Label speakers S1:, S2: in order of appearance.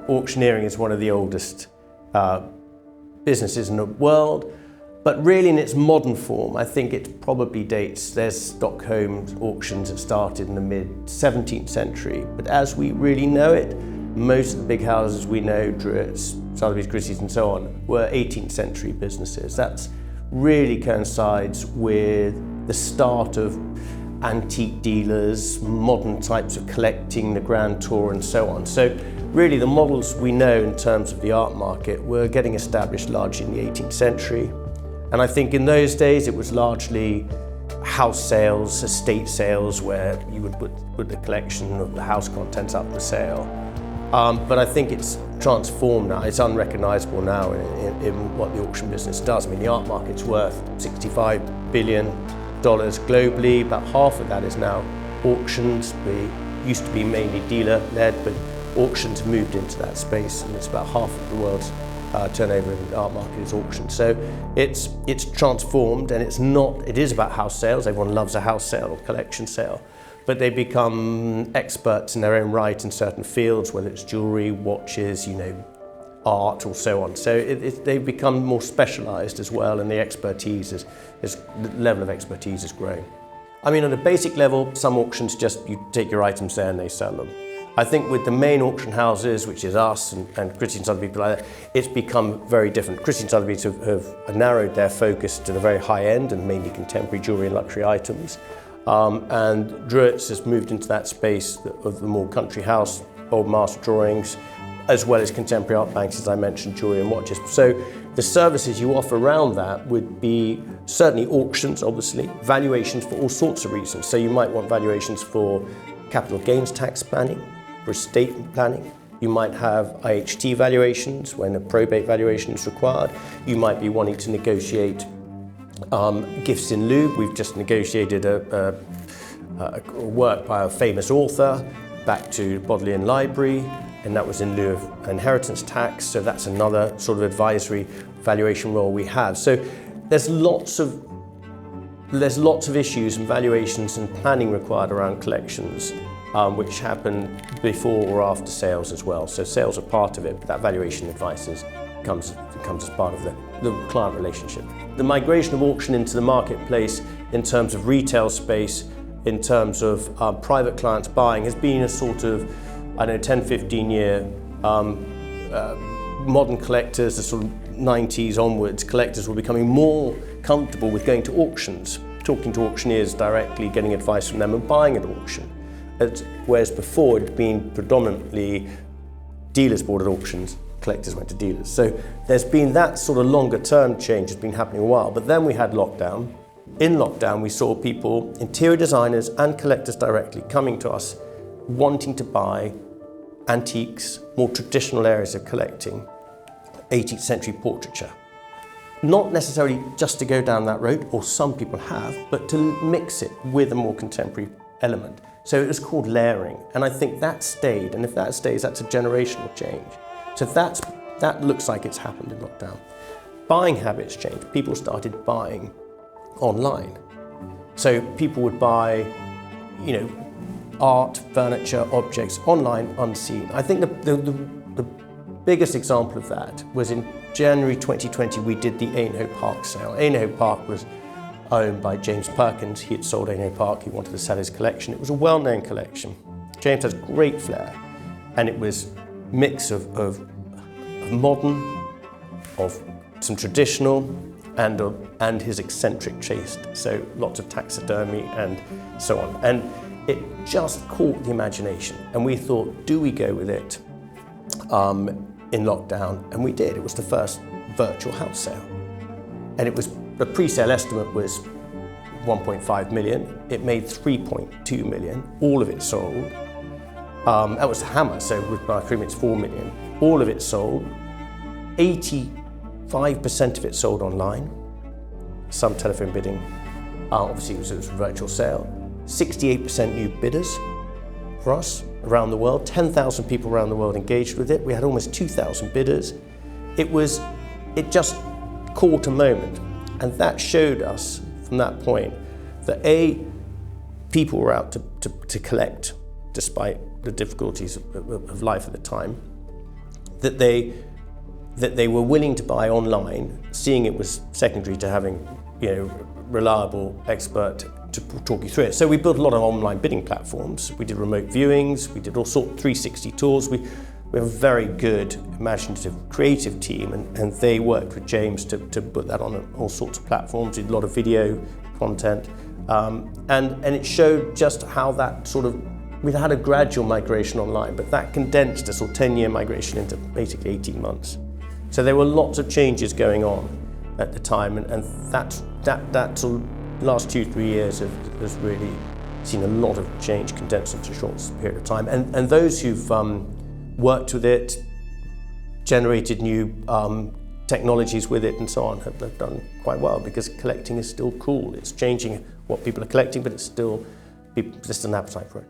S1: auctioneering is one of the oldest businesses in the world, but really in its modern form, I think it probably dates, there's Stockholm auctions that started in the mid-17th century, but as we really know it, most of the big houses we know, Dreweatts, Sotheby's, Christie's and so on, were 18th century businesses. That's really coincides with the start of antique dealers, modern types of collecting, the grand tour and so on. So really the models we know in terms of the art market were getting established largely in the 18th century. And I think in those days it was largely house sales, estate sales, where you would put the collection of the house contents up for sale. But I think it's transformed now, it's unrecognisable now in what the auction business does. I mean, the art market's worth $65 billion globally, about half of that is now auctions. We used to be mainly dealer-led, but auctions moved into that space, and it's about half of the world's turnover in the art market is auction. So it's transformed, and it is about house sales. Everyone loves a house sale or collection sale, but they become experts in their own right in certain fields, whether it's jewellery, watches, art or so on. So they've become more specialised as well, and the level of expertise has grown. I mean, at a basic level, some auctions you take your items there and they sell them. I think with the main auction houses, which is us and Christie's and Sotheby's, people like that, it's become very different. Christie's and Sotheby's have narrowed their focus to the very high end and mainly contemporary jewellery and luxury items. And Dreweatts has moved into that space of the more country house, old master drawings, as well as contemporary art banks, as I mentioned, jewellery and watches. So the services you offer around that would be certainly auctions, obviously, valuations for all sorts of reasons. So you might want valuations for capital gains tax planning, for estate planning. You might have IHT valuations when a probate valuation is required. You might be wanting to negotiate gifts in lieu. We've just negotiated a work by a famous author back to Bodleian Library, and that was in lieu of inheritance tax. So that's another sort of advisory valuation role we have. So there's lots of issues and valuations and planning required around collections, which happen before or after sales as well. So sales are part of it, but that valuation advice comes as part of the client relationship. The migration of auction into the marketplace in terms of retail space, in terms of private clients buying, has been a sort of, 10, 15 year modern collectors, the sort of 90s onwards, collectors were becoming more comfortable with going to auctions, talking to auctioneers directly, getting advice from them and buying at auction. Whereas before it had been predominantly dealers bought at auctions, collectors went to dealers. So there's been that sort of longer term change has been happening a while, but then we had lockdown. In lockdown we saw people, interior designers and collectors directly, coming to us wanting to buy antiques, more traditional areas of collecting, 18th century portraiture. Not necessarily just to go down that road, or some people have, but to mix it with a more contemporary element. So it was called layering, and I think that stayed, and if that stays, that's a generational change. So that looks like it's happened in lockdown. Buying habits changed. People started buying online. So people would buy, art, furniture, objects online, unseen. I think the biggest example of that was in January 2020, we did the Aynhoe Park sale. Aynhoe Park was owned by James Perkins. He had sold Aynhoe Park, he wanted to sell his collection. It was a well-known collection. James has great flair, and it was a mix of modern, of some traditional, and his eccentric taste. So lots of taxidermy and so on. And it just caught the imagination. And we thought, do we go with it in lockdown? And we did. It was the first virtual house sale. And the pre-sale estimate was 1.5 million. It made 3.2 million. All of it sold. That was the hammer, so with my agreement it's 4 million. All of it sold. 85% of it sold online. Some telephone bidding. Obviously it was a virtual sale. 68% new bidders for us around the world. 10,000 people around the world engaged with it. We had almost 2,000 bidders. It just caught a moment. And that showed us from that point that people were out to collect despite the difficulties of life at the time. that they were willing to buy online, seeing it was secondary to having, reliable expert to talk you through it. So we built a lot of online bidding platforms. We did remote viewings, we did all sorts of 360 tours. We have a very good, imaginative, creative team, and they worked with James to put that on all sorts of platforms. We did a lot of video content, and it showed just how that sort of, we'd had a gradual migration online, but that condensed a sort of 10-year migration into basically 18 months. So there were lots of changes going on at the time, and that sort of last 2-3 years has really seen a lot of change condensed into a short period of time. And those who've worked with it, generated new technologies with it and so on, have done quite well, because collecting is still cool. It's changing what people are collecting, but it's still an appetite for it.